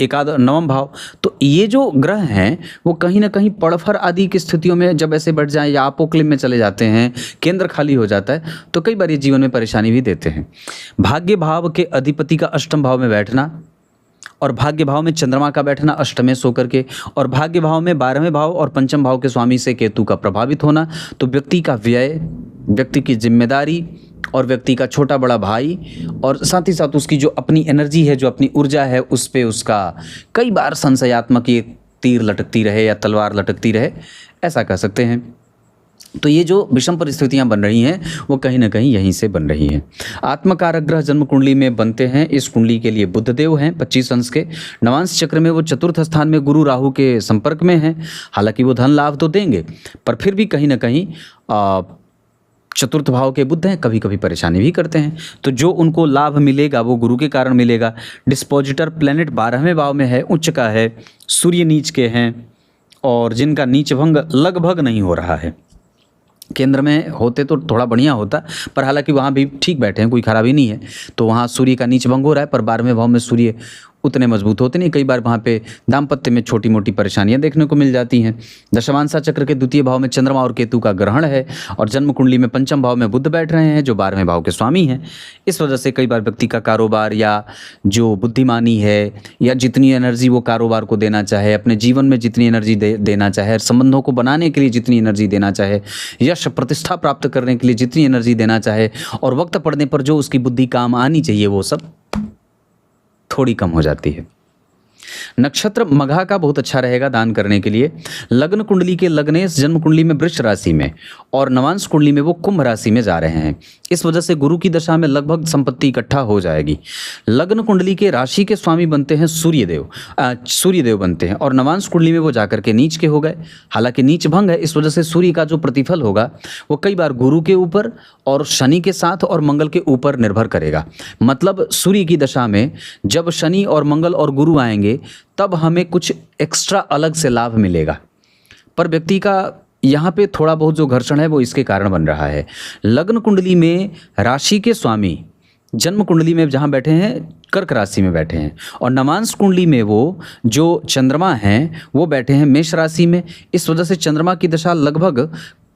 नवम भाव, तो ये जो ग्रह हैं वो कहीं ना कहीं पड़फर आदि की स्थितियों में जब ऐसे बढ़ जाएं या अपोक्लिम में चले जाते हैं, केंद्र खाली हो जाता है, तो कई बार ये जीवन में परेशानी भी देते हैं। भाग्य भाव के अधिपति का अष्टम भाव में बैठना और भाग्य भाव में चंद्रमा का बैठना अष्टमें सो करके, और भाग्य भाव में 12वें भाव और पंचम भाव के स्वामी से केतु का प्रभावित होना, तो व्यक्ति का व्यय, व्यक्ति की जिम्मेदारी और व्यक्ति का छोटा बड़ा भाई और साथ ही साथ उसकी जो अपनी एनर्जी है, जो अपनी ऊर्जा है, उस पे उसका कई बार संशयात्मक ये तीर लटकती रहे या तलवार लटकती रहे, ऐसा कह सकते हैं। तो ये जो विषम परिस्थितियां बन रही हैं वो कहीं ना कहीं यहीं से बन रही हैं। आत्मकारक ग्रह जन्म कुंडली में बनते हैं। इस कुंडली के लिए बुध देव हैं 25 अंश के। नवांश चक्र में वो चतुर्थ स्थान में गुरु राहु के संपर्क में हैं। हालांकि वो धन लाभ तो देंगे, पर फिर भी कहीं ना कहीं चतुर्थ भाव के बुध हैं, कभी कभी परेशानी भी करते हैं। तो जो उनको लाभ मिलेगा वो गुरु के कारण मिलेगा। डिस्पोजिटर प्लेनेट 12वें भाव में है, उच्च का है, सूर्य नीच के हैं और जिनका नीच भंग लगभग नहीं हो रहा है। केंद्र में होते तो थोड़ा बढ़िया होता, पर हालांकि वहाँ भी ठीक बैठे हैं, कोई खराबी नहीं है। तो वहाँ सूर्य का नीच भंग हो रहा है, पर 12वें भाव में सूर्य उतने मजबूत होते नहीं। कई बार वहाँ पे दाम्पत्य में छोटी मोटी परेशानियाँ देखने को मिल जाती हैं। दशमांशा चक्र के द्वितीय भाव में चंद्रमा और केतु का ग्रहण है और जन्म कुंडली में पंचम भाव में बुध बैठ रहे हैं जो 12वें भाव के स्वामी हैं। इस वजह से कई बार व्यक्ति का कारोबार या जो बुद्धिमानी है या जितनी एनर्जी वो कारोबार को देना चाहे, अपने जीवन में जितनी एनर्जी देना चाहे, संबंधों को बनाने के लिए जितनी एनर्जी देना चाहे, यश प्रतिष्ठा प्राप्त करने के लिए जितनी एनर्जी देना चाहे और वक्त पड़ने पर जो उसकी बुद्धि काम आनी चाहिए वो सब थोड़ी कम हो जाती है। नक्षत्र मघा का बहुत अच्छा रहेगा दान करने के लिए। लग्न कुंडली के लग्नेश जन्म कुंडली में वृष राशि में और नवांश कुंडली में वो कुंभ राशि में जा रहे हैं। इस वजह से गुरु की दशा में लगभग संपत्ति इकट्ठा हो जाएगी। लग्न कुंडली के राशि के स्वामी बनते हैं सूर्यदेव बनते हैं और नवांश कुंडली में वो जाकर के नीच के हो गए। हालांकि नीच भंग है, इस वजह से सूर्य का जो प्रतिफल होगा वो कई बार गुरु के ऊपर और शनि के साथ और मंगल के ऊपर निर्भर करेगा। मतलब सूर्य की दशा में जब शनि और मंगल और गुरु आएंगे तब हमें कुछ एक्स्ट्रा अलग से लाभ मिलेगा, पर व्यक्ति का यहाँ पे थोड़ा बहुत जो घर्षण है वो इसके कारण बन रहा है। लग्न कुंडली में राशि के स्वामी जन्म कुंडली में जहाँ बैठे हैं कर्क राशि में बैठे हैं और नवांश कुंडली में वो जो चंद्रमा हैं वो बैठे हैं मेष राशि में। इस वजह से चंद्रमा की दशा लगभग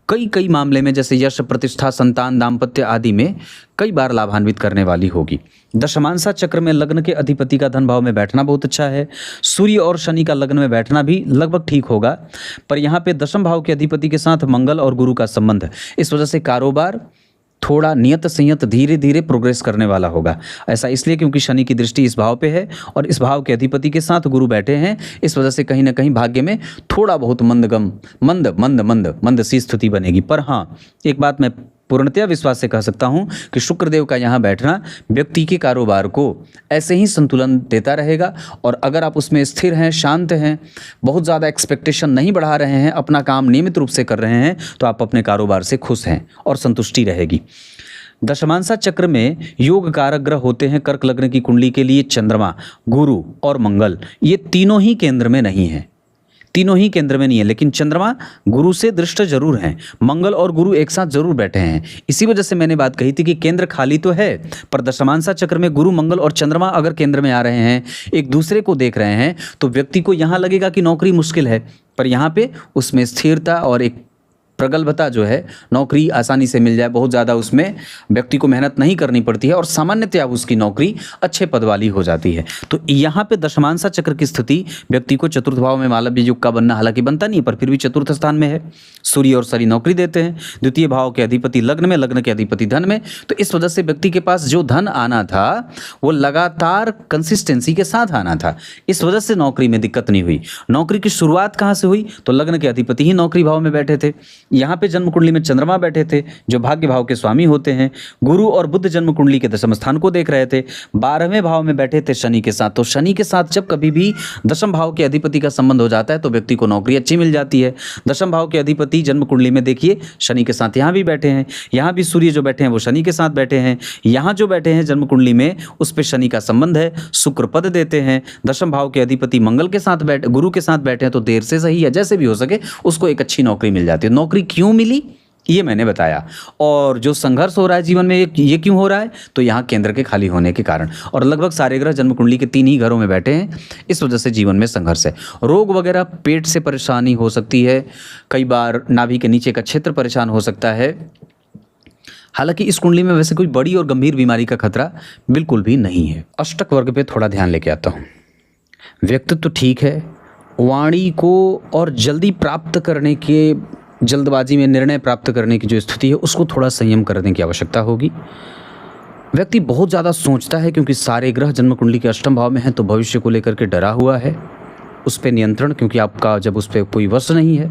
कई मामले में जैसे यश प्रतिष्ठा संतान दाम्पत्य आदि में कई बार लाभान्वित करने वाली होगी। दशमांशा चक्र में लग्न के अधिपति का धन भाव में बैठना बहुत अच्छा है। सूर्य और शनि का लग्न में बैठना भी लगभग ठीक होगा, पर यहाँ पे दशम भाव के अधिपति के साथ मंगल और गुरु का संबंध है। इस वजह से कारोबार थोड़ा नियत संयत धीरे धीरे प्रोग्रेस करने वाला होगा। ऐसा इसलिए क्योंकि शनि की दृष्टि इस भाव पे है और इस भाव के अधिपति के साथ गुरु बैठे हैं। इस वजह से कहीं ना कहीं भाग्य में थोड़ा बहुत मंद सी स्थिति बनेगी। पर हाँ, एक बात मैं पूर्णतया विश्वास से कह सकता हूँ कि शुक्रदेव का यहाँ बैठना व्यक्ति के कारोबार को ऐसे ही संतुलन देता रहेगा और अगर आप उसमें स्थिर हैं, शांत हैं, बहुत ज़्यादा एक्सपेक्टेशन नहीं बढ़ा रहे हैं, अपना काम नियमित रूप से कर रहे हैं, तो आप अपने कारोबार से खुश हैं और संतुष्टि रहेगी। दशमांशा चक्र में योग कारक ग्रह होते हैं कर्क लग्न की कुंडली के लिए चंद्रमा, गुरु और मंगल। ये तीनों ही केंद्र में नहीं है, तीनों ही केंद्र में नहीं है, लेकिन चंद्रमा गुरु से दृष्ट जरूर हैं, मंगल और गुरु एक साथ जरूर बैठे हैं। इसी वजह से मैंने बात कही थी कि केंद्र खाली तो है, पर दशमांशा चक्र में गुरु मंगल और चंद्रमा अगर केंद्र में आ रहे हैं, एक दूसरे को देख रहे हैं, तो व्यक्ति को यहाँ लगेगा कि नौकरी मुश्किल है, पर यहाँ पे उसमें स्थिरता और एक प्रगल्भता जो है, नौकरी आसानी से मिल जाए, बहुत ज़्यादा उसमें व्यक्ति को मेहनत नहीं करनी पड़ती है और सामान्यतया उसकी नौकरी अच्छे पद वाली हो जाती है। तो यहाँ पे दशमांशा चक्र की स्थिति व्यक्ति को चतुर्थ भाव में मालव्य युग का बनना, हालांकि बनता नहीं, पर फिर भी चतुर्थ स्थान में है। सूर्य और शनि नौकरी देते हैं, द्वितीय भाव के अधिपति लग्न में, लग्न के अधिपति धन में। तो इस वजह से व्यक्ति के पास जो धन आना था वो लगातार कंसिस्टेंसी के साथ आना था। इस वजह से नौकरी में दिक्कत नहीं हुई। नौकरी की शुरुआत कहाँ से हुई? तो लग्न के अधिपति ही नौकरी भाव में बैठे थे। यहाँ पे जन्म कुंडली में चंद्रमा बैठे थे जो भाग्य भाव के स्वामी होते हैं। गुरु और बुध जन्म कुंडली के दशम स्थान को देख रहे थे। 12वें भाव में बैठे थे शनि के साथ। तो शनि के साथ जब कभी भी दशम भाव के अधिपति का संबंध हो जाता है तो व्यक्ति को नौकरी अच्छी मिल जाती है। दशम भाव के अधिपति जन्म कुंडली में देखिए शनि के साथ यहाँ भी बैठे हैं। यहाँ भी सूर्य जो बैठे हैं वो शनि के साथ बैठे हैं। यहाँ जो बैठे हैं जन्म कुंडली में उस पर शनि का संबंध है, शुक्र पद देते हैं। दशम भाव के अधिपति मंगल के साथ बैठे, गुरु के साथ बैठे हैं तो देर से सही या जैसे भी हो सके उसको एक अच्छी नौकरी मिल जाती है। नौकरी क्यों मिली ये मैंने बताया। और जो संघर्ष हो रहा है जीवन में ये क्यों हो रहा है, तो यहाँ केंद्र के खाली होने के कारण। और लगभग सारे ग्रह जन्म कुंडली के 3 ही घरों में बैठे हैं, इस वजह से जीवन में संघर्ष है। रोग वगैरह, पेट से परेशानी हो सकती है, कई बार नाभि के नीचे का क्षेत्र परेशान हो सकता है। हालांकि इस कुंडली में वैसे कोई बड़ी और गंभीर बीमारी का खतरा बिल्कुल भी नहीं है। अष्टक वर्ग पे थोड़ा ध्यान लेके आता हूँ। व्यक्तित्व ठीक है, वाणी को और जल्दी प्राप्त करने के, जल्दबाजी में निर्णय प्राप्त करने की जो स्थिति है उसको थोड़ा संयम करने की आवश्यकता होगी। व्यक्ति बहुत ज़्यादा सोचता है क्योंकि सारे ग्रह जन्म कुंडली के अष्टम भाव में हैं, तो भविष्य को लेकर के डरा हुआ है। उस पर नियंत्रण, क्योंकि आपका जब उस पर कोई वश नहीं है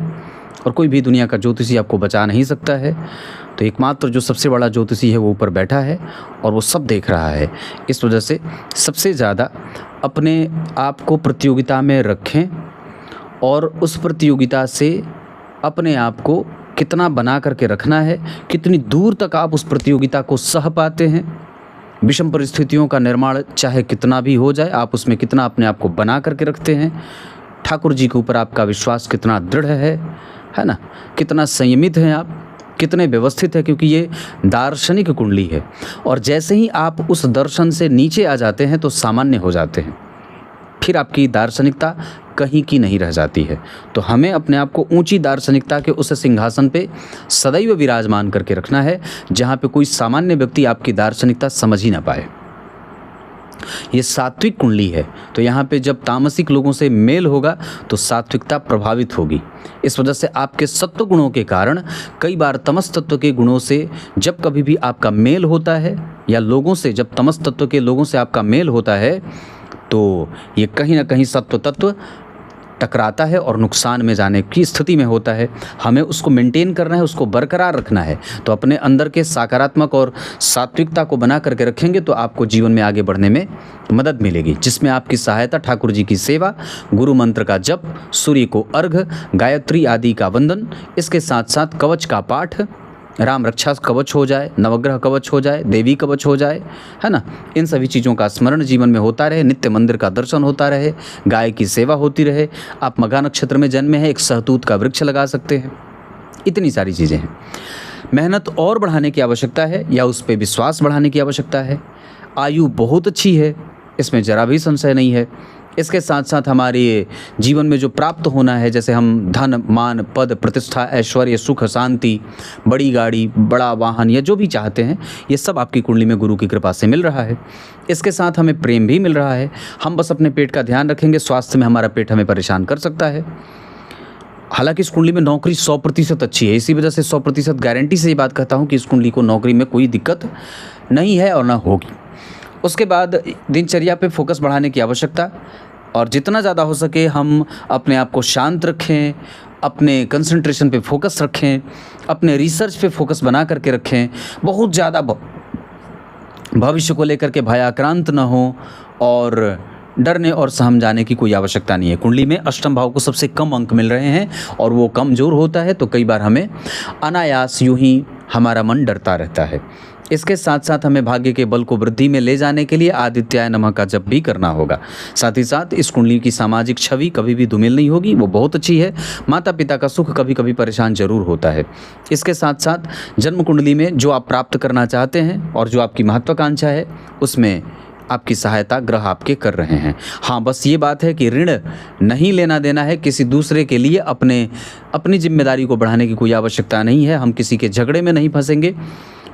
और कोई भी दुनिया का ज्योतिषी आपको बचा नहीं सकता है, तो एकमात्र जो सबसे बड़ा ज्योतिषी है वो ऊपर बैठा है और वो सब देख रहा है। इस वजह से सबसे ज़्यादा अपने आप को प्रतियोगिता में रखें और उस प्रतियोगिता से अपने आप को कितना बना करके रखना है, कितनी दूर तक आप उस प्रतियोगिता को सह पाते हैं। विषम परिस्थितियों का निर्माण चाहे कितना भी हो जाए, आप उसमें कितना अपने आप को बना करके रखते हैं। ठाकुर जी के ऊपर आपका विश्वास कितना दृढ़ है ना, कितना संयमित हैं आप, कितने व्यवस्थित है, क्योंकि ये दार्शनिक कुंडली है। और जैसे ही आप उस दर्शन से नीचे आ जाते हैं तो सामान्य हो जाते हैं, फिर आपकी दार्शनिकता कहीं की नहीं रह जाती है। तो हमें अपने आप को ऊंची दार्शनिकता के उस सिंहासन पे सदैव विराजमान करके रखना है जहाँ पे कोई सामान्य व्यक्ति आपकी दार्शनिकता समझ ही ना पाए। ये सात्विक कुंडली है, तो यहाँ पे जब तामसिक लोगों से मेल होगा तो सात्विकता प्रभावित होगी। इस वजह से आपके सत्व गुणों के कारण कई बार तमस तत्व के गुणों से जब कभी भी आपका मेल होता है, या लोगों से जब तमस तत्व के लोगों से आपका मेल होता है, तो ये कहीं ना कहीं सत्व तत्व टकराता है और नुकसान में जाने की स्थिति में होता है। हमें उसको मेंटेन करना है, उसको बरकरार रखना है। तो अपने अंदर के सकारात्मक और सात्विकता को बना करके रखेंगे तो आपको जीवन में आगे बढ़ने में मदद मिलेगी, जिसमें आपकी सहायता ठाकुर जी की सेवा, गुरु मंत्र का जप, सूर्य को अर्घ, गायत्री आदि का वंदन, इसके साथ साथ कवच का पाठ, राम रक्षा कवच हो जाए, नवग्रह कवच हो जाए, देवी कवच हो जाए, है ना। इन सभी चीज़ों का स्मरण जीवन में होता रहे, नित्य मंदिर का दर्शन होता रहे, गाय की सेवा होती रहे। आप मघा नक्षत्र में जन्मे हैं, एक सहतूत का वृक्ष लगा सकते हैं। इतनी सारी चीज़ें हैं। मेहनत और बढ़ाने की आवश्यकता है या उस पर विश्वास बढ़ाने की आवश्यकता है। आयु बहुत अच्छी है, इसमें जरा भी संशय नहीं है। इसके साथ साथ हमारे जीवन में जो प्राप्त होना है, जैसे हम धन, मान, पद, प्रतिष्ठा, ऐश्वर्य, सुख, शांति, बड़ी गाड़ी, बड़ा वाहन या जो भी चाहते हैं, ये सब आपकी कुंडली में गुरु की कृपा से मिल रहा है। इसके साथ हमें प्रेम भी मिल रहा है। हम बस अपने पेट का ध्यान रखेंगे, स्वास्थ्य में हमारा पेट हमें परेशान कर सकता है। हालांकि इस कुंडली में नौकरी 100% अच्छी है, इसी वजह से 100% गारंटी से ये बात कहता हूँ कि इस कुंडली को नौकरी में कोई दिक्कत नहीं है और ना होगी। उसके बाद दिनचर्या पे फोकस बढ़ाने की आवश्यकता, और जितना ज़्यादा हो सके हम अपने आप को शांत रखें, अपने कंसंट्रेशन पे फोकस रखें, अपने रिसर्च पे फोकस बना करके रखें। बहुत ज़्यादा भविष्य को लेकर के भयाक्रांत न हो और डरने और सहम जाने की कोई आवश्यकता नहीं है। कुंडली में अष्टम भाव को सबसे कम अंक मिल रहे हैं और वो कमज़ोर होता है, तो कई बार हमें अनायास यूं ही हमारा मन डरता रहता है। इसके साथ साथ हमें भाग्य के बल को वृद्धि में ले जाने के लिए आदित्याय नमः का जप भी करना होगा। साथ ही साथ इस कुंडली की सामाजिक छवि कभी भी धूमिल नहीं होगी, वो बहुत अच्छी है। माता पिता का सुख कभी कभी परेशान जरूर होता है। इसके साथ साथ जन्म कुंडली में जो आप प्राप्त करना चाहते हैं और जो आपकी महत्वाकांक्षा है, उसमें आपकी सहायता ग्रह आपके कर रहे हैं। हाँ, बस ये बात है कि ऋण नहीं लेना देना है किसी दूसरे के लिए। अपनी जिम्मेदारी को बढ़ाने की कोई आवश्यकता नहीं है। हम किसी के झगड़े में नहीं फंसेंगे।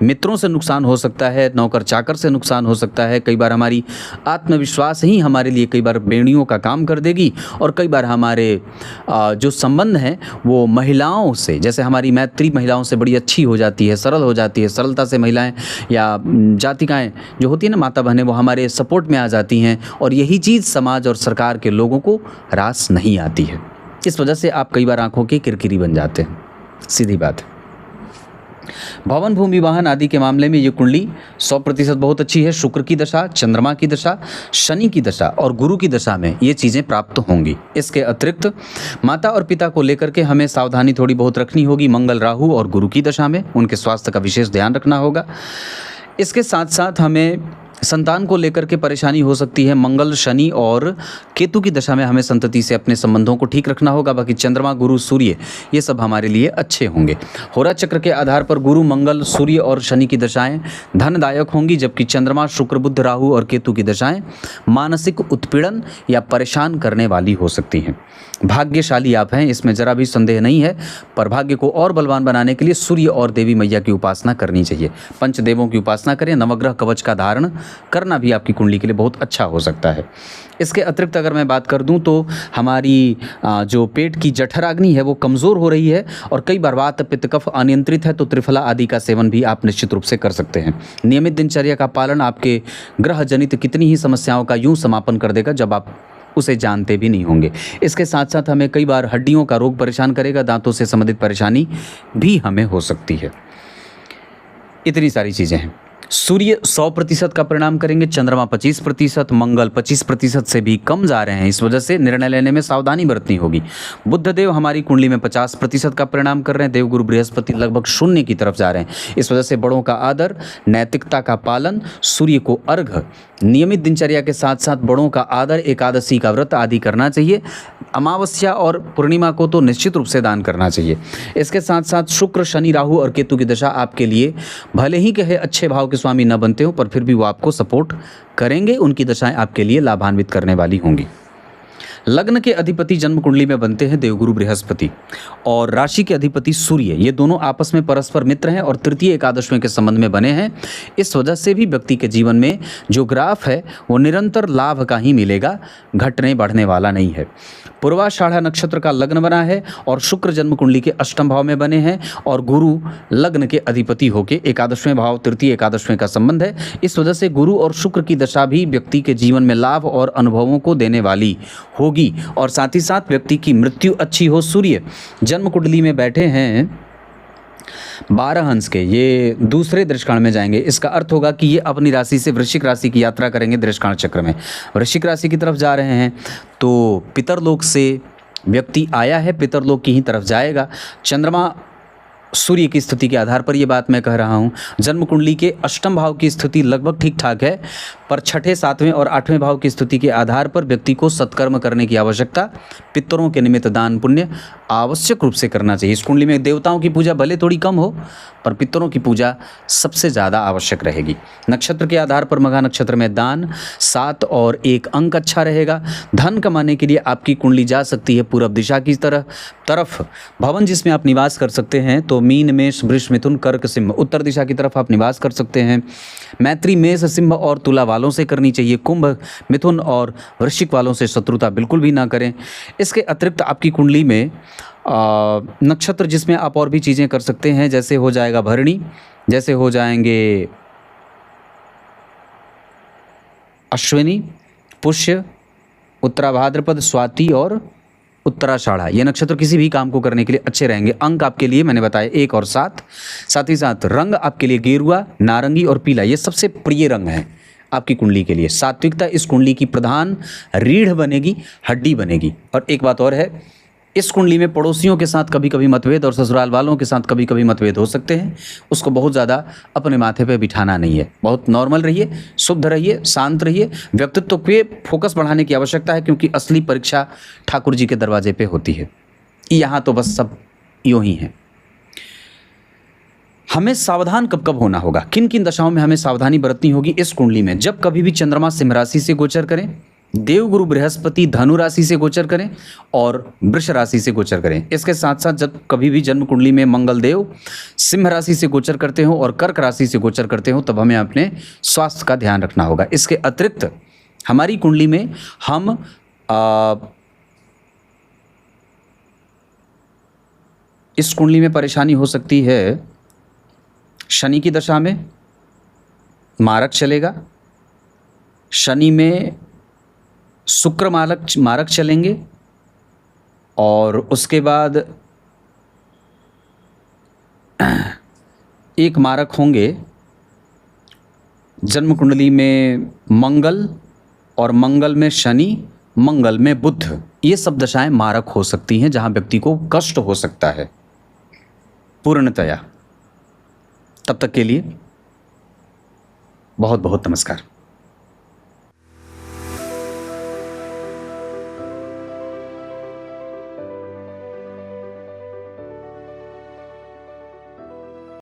मित्रों से नुकसान हो सकता है, नौकर चाकर से नुकसान हो सकता है। कई बार हमारी आत्मविश्वास ही हमारे लिए कई बार बेड़ियों का काम कर देगी, और कई बार हमारे जो संबंध हैं वो महिलाओं से, जैसे हमारी मैत्री महिलाओं से बड़ी अच्छी हो जाती है, सरल हो जाती है। सरलता से महिलाएं या जातिकाएं जो होती है ना, माता बहनें, वो हमारे सपोर्ट में आ जाती हैं, और यही चीज़ समाज और सरकार के लोगों को रास नहीं आती है। इस वजह से आप कई बार आंखों की किरकिरी बन जाते हैं। सीधी बात। भवन, भूमि, वाहन आदि के मामले में ये कुंडली 100% बहुत अच्छी है। शुक्र की दशा, चंद्रमा की दशा, शनि की दशा और गुरु की दशा में ये चीज़ें प्राप्त होंगी। इसके अतिरिक्त माता और पिता को लेकर के हमें सावधानी थोड़ी बहुत रखनी होगी। मंगल, राहु और गुरु की दशा में उनके स्वास्थ्य का विशेष ध्यान रखना होगा। इसके साथ साथ हमें संतान को लेकर के परेशानी हो सकती है। मंगल, शनि और केतु की दशा में हमें संतति से अपने संबंधों को ठीक रखना होगा। बाकी चंद्रमा, गुरु, सूर्य ये सब हमारे लिए अच्छे होंगे। होरा चक्र के आधार पर गुरु, मंगल, सूर्य और शनि की दशाएं धनदायक होंगी, जबकि चंद्रमा, शुक्र, बुध, राहु और केतु की दशाएं मानसिक उत्पीड़न या परेशान करने वाली हो सकती हैं। भाग्यशाली आप हैं, इसमें जरा भी संदेह नहीं है, पर भाग्य को और बलवान बनाने के लिए सूर्य और देवी मैया की उपासना करनी चाहिए। पंचदेवों की उपासना करें। नवग्रह कवच का धारण करना भी आपकी कुंडली के लिए बहुत अच्छा हो सकता है। इसके अतिरिक्त अगर मैं बात कर दूं तो हमारी जो पेट की जठराग्नि है वो कमज़ोर हो रही है और कई बार वात, पित्त, कफ अनियंत्रित है, तो त्रिफला आदि का सेवन भी आप निश्चित रूप से कर सकते हैं। नियमित दिनचर्या का पालन आपके ग्रह जनित कितनी ही समस्याओं का यूं समापन कर देगा जब आप उसे जानते भी नहीं होंगे। इसके साथ साथ हमें कई बार हड्डियों का रोग परेशान करेगा, दांतों से संबंधित परेशानी भी हमें हो सकती है। इतनी सारी चीज़ें हैं। सूर्य 100% का परिणाम करेंगे, चंद्रमा 25%, मंगल 25% से भी कम जा रहे हैं। इस वजह से निर्णय लेने में सावधानी बरतनी होगी। बुधदेव हमारी कुंडली में 50% का परिणाम कर रहे हैं। देवगुरु बृहस्पति लगभग 0 की तरफ जा रहे हैं। इस वजह से बड़ों का आदर, नैतिकता का पालन, सूर्य को अर्घ, नियमित दिनचर्या के साथ साथ बड़ों का आदर, एकादशी का व्रत आदि करना चाहिए। अमावस्या और पूर्णिमा को तो निश्चित रूप से दान करना चाहिए। इसके साथ साथ शुक्र, शनि, राहु और केतु की दशा आपके लिए भले ही कहे अच्छे भाव के स्वामी न बनते हो, पर फिर भी वो आपको सपोर्ट करेंगे। उनकी दशाएं आपके लिए लाभान्वित करने वाली होंगी। लग्न के अधिपति जन्म कुंडली में बनते हैं देवगुरु बृहस्पति और राशि के अधिपति सूर्य। ये दोनों आपस में परस्पर मित्र हैं और तृतीय एकादशवें के संबंध में बने हैं। इस वजह से भी व्यक्ति के जीवन में जो ग्राफ है वो निरंतर लाभ का ही मिलेगा, घटने बढ़ने वाला नहीं है। पूर्वाषाढ़ा नक्षत्र का लग्न बना है और शुक्र जन्म कुंडली के अष्टम भाव में बने हैं और गुरु लग्न के अधिपति होके एकादशवें भाव, तृतीय एकादशवें का संबंध है। इस वजह से गुरु और शुक्र की दशा भी व्यक्ति के जीवन में लाभ और अनुभवों को देने वाली होगी और साथ ही साथ व्यक्ति की मृत्यु अच्छी हो। सूर्य जन्म कुंडली में बैठे हैं 12 अंश के, ये दूसरे दृष्काण में जाएंगे। इसका अर्थ होगा कि ये अपनी राशि से वृश्चिक राशि की यात्रा करेंगे। दृष्काण चक्र में वृश्चिक राशि की तरफ जा रहे हैं तो पितरलोक से व्यक्ति आया है, पितरलोक की ही तरफ जाएगा। चंद्रमा सूर्य की स्थिति के आधार पर ये बात मैं कह रहा हूँ। जन्म कुंडली के अष्टम भाव की स्थिति लगभग ठीक ठाक है, पर छठे, सातवें और आठवें भाव की स्थिति के आधार पर व्यक्ति को सत्कर्म करने की आवश्यकता, पितरों के निमित्त दान पुण्य आवश्यक रूप से करना चाहिए। इस कुंडली में देवताओं की पूजा भले थोड़ी कम हो, पर पितरों की पूजा सबसे ज़्यादा आवश्यक रहेगी। नक्षत्र के आधार पर मघा नक्षत्र में दान 7 और 1 अंक अच्छा रहेगा। धन कमाने के लिए आपकी कुंडली जा सकती है पूर्व दिशा की तरफ। भवन जिसमें आप निवास कर सकते हैं तो मीन, मेष, वृष, मिथुन, कर्क, सिंह, उत्तर दिशा की तरफ आप निवास कर सकते हैं। मैत्री मेष, सिंह और तुला वालों से करनी चाहिए। कुंभ, मिथुन और वृश्चिक वालों से शत्रुता बिल्कुल भी ना करें। इसके अतिरिक्त आपकी कुंडली में नक्षत्र जिसमें आप और भी चीज़ें कर सकते हैं, जैसे हो जाएगा भरणी, जैसे हो जाएंगे अश्विनी, पुष्य, उत्तरा भाद्रपद, स्वाति और उत्तराषाढ़ा। ये नक्षत्र किसी भी काम को करने के लिए अच्छे रहेंगे। अंक आपके लिए मैंने बताया 1 और 7। साथ ही साथ रंग आपके लिए गेरुआ, नारंगी और पीला, ये सबसे प्रिय रंग हैं आपकी कुंडली के लिए। सात्विकता इस कुंडली की प्रधान रीढ़ बनेगी, हड्डी बनेगी। और एक बात और है, इस कुंडली में पड़ोसियों के साथ कभी कभी मतभेद और ससुराल वालों के साथ कभी कभी मतभेद हो सकते हैं। उसको बहुत ज़्यादा अपने माथे पे बिठाना नहीं है। बहुत नॉर्मल रहिए, शुद्ध रहिए, शांत रहिए। व्यक्तित्व पे फोकस बढ़ाने की आवश्यकता है, क्योंकि असली परीक्षा ठाकुर जी के दरवाजे पे होती है। यहाँ तो बस सब यूँ ही है। हमें सावधान कब कब होना होगा, किन किन दशाओं में हमें सावधानी बरतनी होगी इस कुंडली में? जब कभी भी चंद्रमा सिंह राशि से गोचर करें, देवगुरु बृहस्पति धनु राशि से गोचर करें और वृष राशि से गोचर करें। इसके साथ साथ जब कभी भी जन्म कुंडली में मंगल देव सिंह राशि से गोचर करते हो और कर्क राशि से गोचर करते हो, तब हमें अपने स्वास्थ्य का ध्यान रखना होगा। इसके अतिरिक्त हमारी कुंडली में हम इस कुंडली में परेशानी हो सकती है। शनि की दशा में मारक चलेगा, शनि में शुक्र मारक चलेंगे और उसके बाद एक मारक होंगे जन्म कुंडली में मंगल, और मंगल में शनि, मंगल में बुध, ये सब दशाएं मारक हो सकती हैं जहां व्यक्ति को कष्ट हो सकता है पूर्णतया। तब तक के लिए बहुत बहुत नमस्कार।